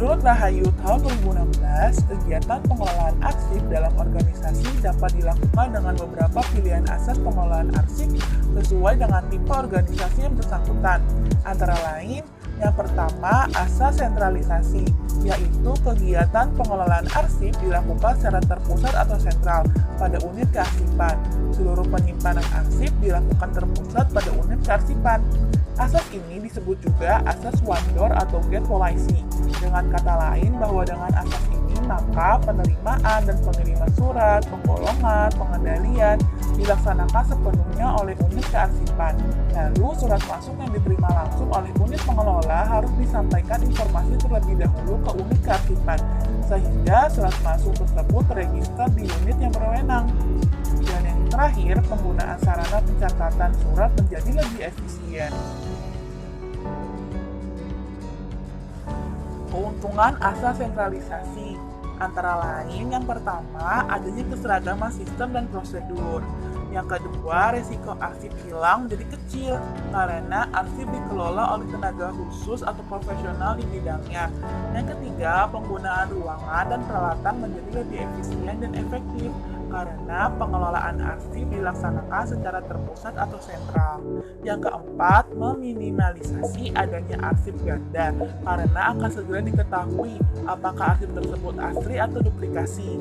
Menurut Rahayu tahun 2016, kegiatan pengelolaan arsip dalam organisasi dapat dilakukan dengan beberapa pilihan asas pengelolaan arsip sesuai dengan tipe organisasi yang bersangkutan. Antara lain, yang pertama, asas sentralisasi, yaitu kegiatan pengelolaan arsip dilakukan secara terpusat atau sentral pada unit kearsipan. Seluruh penyimpanan arsip dilakukan terpusat pada unit kearsipan. Asas ini disebut juga asas one door atau gate policy. Dengan kata lain bahwa dengan asas ini maka penerimaan dan pengiriman surat, penggolongan, pengendalian dilaksanakan sepenuhnya oleh unit kearsipan. Lalu surat masuk yang diterima langsung oleh unit pengelola harus disampaikan informasi terlebih dahulu ke unit kearsipan, sehingga surat masuk tersebut terregister di unit yang berwenang. Dan yang terakhir, penggunaan sarana pencatatan surat menjadi lebih efisien. Keuntungan asas sentralisasi antara lain yang pertama, adanya keseragaman sistem dan prosedur. Yang kedua, resiko arsip hilang menjadi kecil karena arsip dikelola oleh tenaga khusus atau profesional di bidangnya. Yang ketiga, penggunaan ruangan dan peralatan menjadi lebih efisien dan efektif karena pengelolaan arsip dilaksanakan secara terpusat atau sentral. Yang keempat, meminimalisasi adanya arsip ganda karena akan segera diketahui apakah arsip tersebut asli atau duplikasi.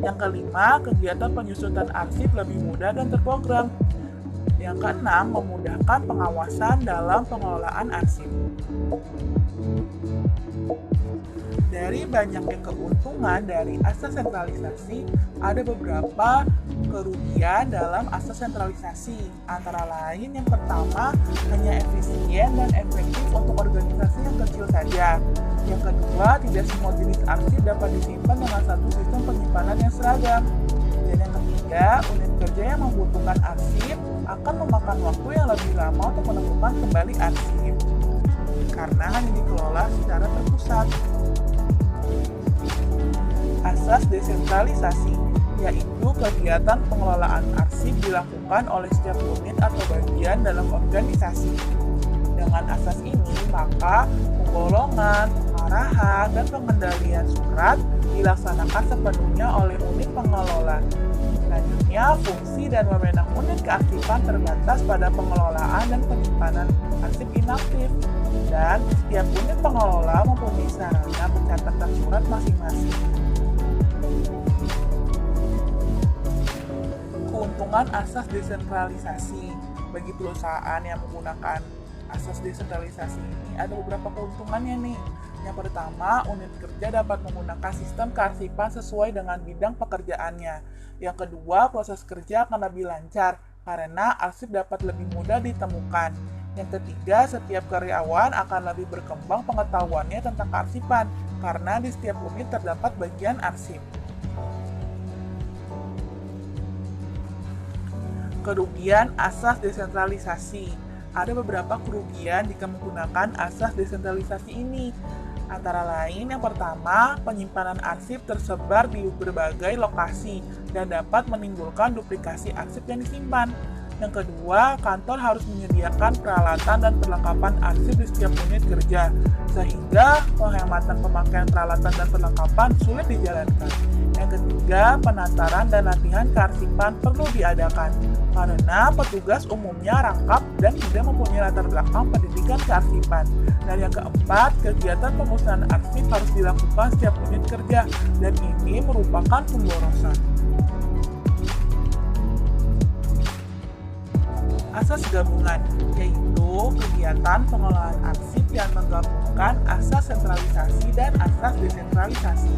Yang kelima, kegiatan penyusutan arsip lebih mudah dan terprogram. Yang keenam, memudahkan pengawasan dalam pengelolaan arsip. Dari banyaknya keuntungan dari asas sentralisasi, ada beberapa kerugian dalam asas sentralisasi. Antara lain yang pertama, hanya efisien dan efektif untuk organisasi yang kecil saja. Yang kedua, tidak semua jenis arsip dapat disimpan dengan satu sistem penyimpanan yang seragam. Dan yang ketiga, unit kerja yang membutuhkan arsip akan memakan waktu yang lebih lama untuk menemukan kembali arsip karena hanya dikelola secara terpusat. Asas desentralisasi, yaitu kegiatan pengelolaan arsip dilakukan oleh setiap unit atau bagian dalam organisasi. Dengan asas ini, maka penggolongan, pengarahan, dan pengendalian surat dilaksanakan sepenuhnya oleh unit pengelola. Selanjutnya, fungsi dan wewenang unit kearsipan terbatas pada pengelolaan dan penyimpanan arsip inaktif, dan setiap unit pengelola mempunyai sarana pencatatan surat masing-masing. Keuntungan asas desentralisasi bagi perusahaan yang menggunakan asas desentralisasi ini ada beberapa keuntungannya nih. Yang pertama, unit kerja dapat menggunakan sistem kearsipan sesuai dengan bidang pekerjaannya. Yang kedua, proses kerja akan lebih lancar karena arsip dapat lebih mudah ditemukan. Yang ketiga, setiap karyawan akan lebih berkembang pengetahuannya tentang kearsipan karena di setiap unit terdapat bagian arsip. Kerugian asas desentralisasi. Ada beberapa kerugian jika menggunakan asas desentralisasi ini. Antara lain yang pertama, penyimpanan arsip tersebar di berbagai lokasi dan dapat menimbulkan duplikasi arsip yang disimpan. Yang kedua, kantor harus menyediakan peralatan dan perlengkapan arsip di setiap unit kerja, sehingga penghematan pemakaian peralatan dan perlengkapan sulit dijalankan. Yang ketiga, penataran dan latihan kearsipan perlu diadakan, karena petugas umumnya rangkap dan tidak mempunyai latar belakang pendidikan kearsipan. Dan yang keempat, kegiatan pemusnahan arsip harus dilakukan setiap unit kerja, dan ini merupakan pemborosan. Asas gabungan, yaitu kegiatan pengelolaan arsip yang menggabungkan asas sentralisasi dan asas desentralisasi.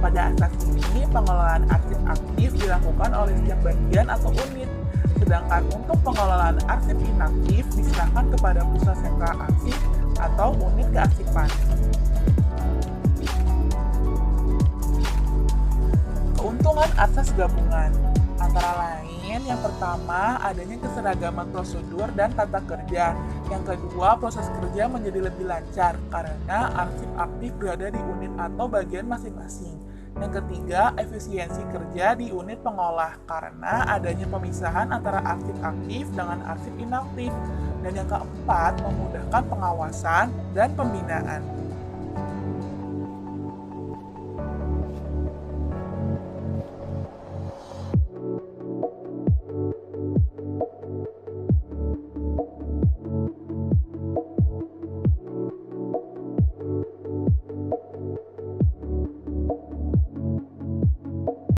Pada asas ini, pengelolaan arsip aktif dilakukan oleh setiap bagian atau unit, sedangkan untuk pengelolaan arsip inaktif diserahkan kepada pusat sentral arsip atau unit kearsipan. Keuntungan asas gabungan antara lain yang pertama, adanya keseragaman prosedur dan tata kerja. Yang kedua, proses kerja menjadi lebih lancar karena arsip aktif berada di unit atau bagian masing-masing. Yang ketiga, efisiensi kerja di unit pengolah karena adanya pemisahan antara arsip aktif dengan arsip inaktif. Dan yang keempat, memudahkan pengawasan dan pembinaan.